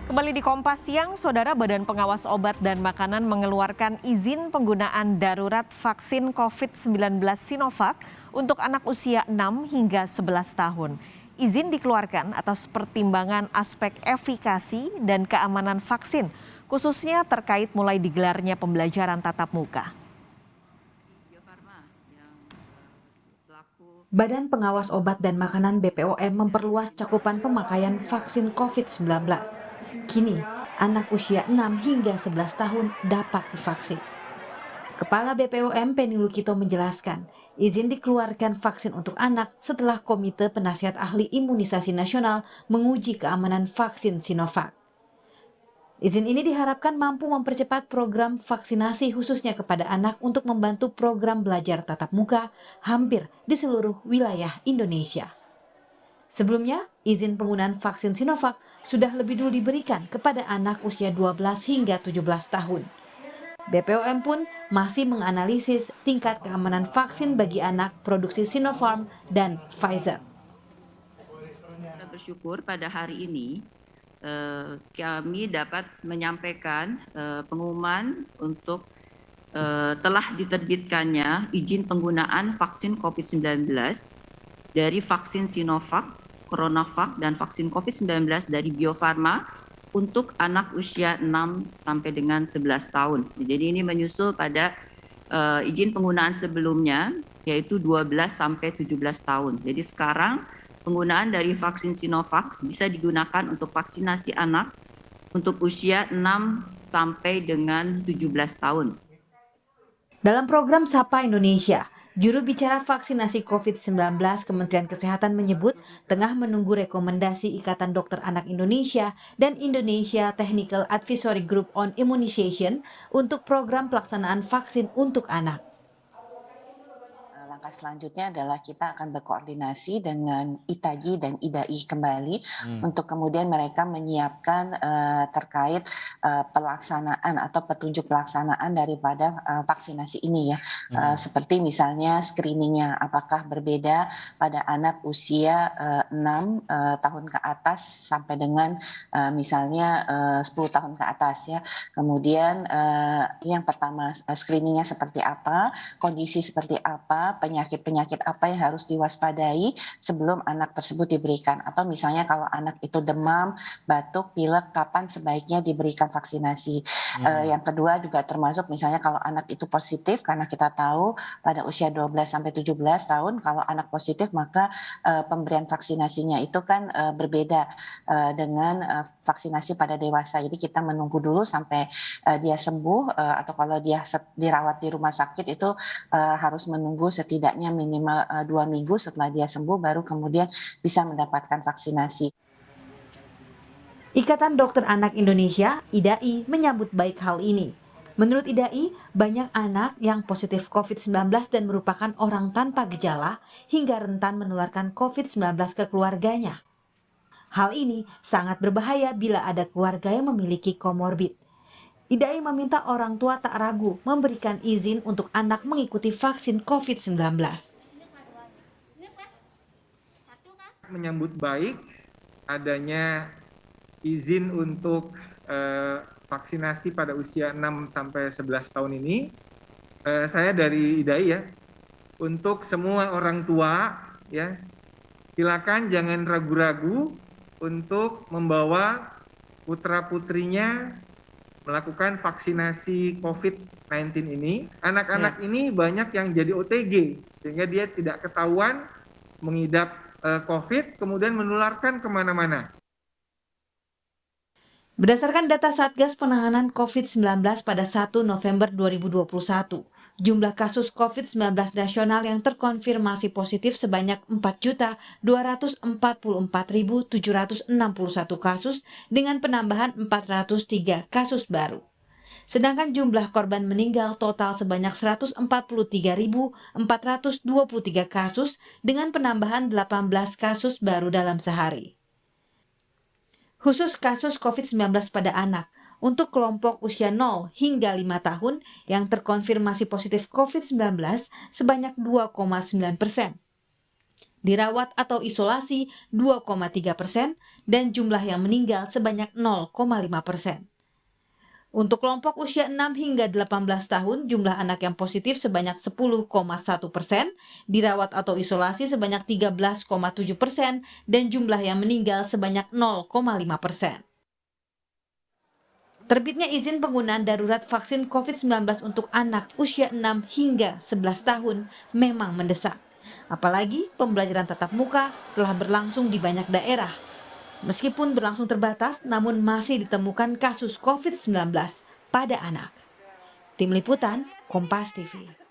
Kembali di Kompas Siang, Saudara Badan Pengawas Obat dan Makanan mengeluarkan izin penggunaan darurat vaksin COVID-19 Sinovac untuk anak usia 6 hingga 11 tahun. Izin dikeluarkan atas pertimbangan aspek efikasi dan keamanan vaksin, khususnya terkait mulai digelarnya pembelajaran tatap muka. Badan Pengawas Obat dan Makanan BPOM memperluas cakupan pemakaian vaksin COVID-19. Kini, anak usia 6 hingga 11 tahun dapat divaksin. Kepala BPOM Penny Lukito menjelaskan, izin dikeluarkan vaksin untuk anak setelah Komite Penasihat Ahli Imunisasi Nasional menguji keamanan vaksin Sinovac. Izin ini diharapkan mampu mempercepat program vaksinasi khususnya kepada anak untuk membantu program belajar tatap muka hampir di seluruh wilayah Indonesia. Sebelumnya, izin penggunaan vaksin Sinovac sudah lebih dulu diberikan kepada anak usia 12 hingga 17 tahun. BPOM pun masih menganalisis tingkat keamanan vaksin bagi anak produksi Sinopharm dan Pfizer. Kita bersyukur pada hari ini kami dapat menyampaikan pengumuman untuk telah diterbitkannya izin penggunaan vaksin COVID-19 dari vaksin Sinovac, CoronaVac, dan vaksin COVID-19 dari Bio Farma untuk anak usia 6 sampai dengan 11 tahun. Jadi ini menyusul pada izin penggunaan sebelumnya, yaitu 12 sampai 17 tahun. Jadi sekarang penggunaan dari vaksin Sinovac bisa digunakan untuk vaksinasi anak untuk usia 6 sampai dengan 17 tahun. Dalam program Sapa Indonesia, juru bicara vaksinasi COVID-19 Kementerian Kesehatan menyebut tengah menunggu rekomendasi Ikatan Dokter Anak Indonesia dan Indonesia Technical Advisory Group on Immunization untuk program pelaksanaan vaksin untuk anak. Langkah selanjutnya adalah kita akan berkoordinasi dengan ITAGI dan IDAI kembali untuk kemudian mereka menyiapkan terkait pelaksanaan atau petunjuk pelaksanaan daripada vaksinasi ini ya. Seperti misalnya screeningnya apakah berbeda pada anak usia 6 tahun ke atas sampai dengan misalnya 10 tahun ke atas ya. Kemudian yang pertama screeningnya seperti apa, kondisi seperti apa, penyakit-penyakit apa yang harus diwaspadai sebelum anak tersebut diberikan. Atau misalnya kalau anak itu demam, batuk, pilek, kapan sebaiknya diberikan vaksinasi. Yang kedua juga termasuk misalnya kalau anak itu positif, karena kita tahu pada usia 12 sampai 17 tahun kalau anak positif maka pemberian vaksinasinya itu kan berbeda dengan vaksinasi pada dewasa. Jadi kita menunggu dulu sampai dia sembuh atau kalau dia dirawat di rumah sakit itu harus menunggu setidaknya minimal 2 minggu setelah dia sembuh baru kemudian bisa mendapatkan vaksinasi. Ikatan Dokter Anak Indonesia, IDAI, menyambut baik hal ini. Menurut IDAI, banyak anak yang positif COVID-19 dan merupakan orang tanpa gejala hingga rentan menularkan COVID-19 ke keluarganya. Hal ini sangat berbahaya bila ada keluarga yang memiliki komorbid. IDAI meminta orang tua tak ragu memberikan izin untuk anak mengikuti vaksin COVID-19. Menyambut baik adanya izin untuk vaksinasi pada usia 6 sampai 11 tahun ini. Saya dari IDAI ya, untuk semua orang tua ya, silakan jangan ragu-ragu untuk membawa putra-putrinya melakukan vaksinasi COVID-19 ini. Anak-anak ini banyak yang jadi OTG, sehingga dia tidak ketahuan mengidap COVID, kemudian menularkan kemana-mana. Berdasarkan data Satgas Penanganan COVID-19 pada 1 November 2021, jumlah kasus COVID-19 nasional yang terkonfirmasi positif sebanyak 4.244.761 kasus dengan penambahan 403 kasus baru. Sedangkan jumlah korban meninggal total sebanyak 143.423 kasus dengan penambahan 18 kasus baru dalam sehari. Khusus kasus COVID-19 pada anak, untuk kelompok usia 0 hingga 5 tahun yang terkonfirmasi positif COVID-19 sebanyak 2,9%. dirawat atau isolasi 2,3%, dan jumlah yang meninggal sebanyak 0,5%. Untuk kelompok usia 6 hingga 18 tahun, jumlah anak yang positif sebanyak 10,1%, dirawat atau isolasi sebanyak 13,7%, dan jumlah yang meninggal sebanyak 0,5%. Terbitnya izin penggunaan darurat vaksin COVID-19 untuk anak usia 6 hingga 11 tahun memang mendesak. Apalagi pembelajaran tatap muka telah berlangsung di banyak daerah. Meskipun berlangsung terbatas, namun masih ditemukan kasus COVID-19 pada anak. Tim Liputan, Kompas TV.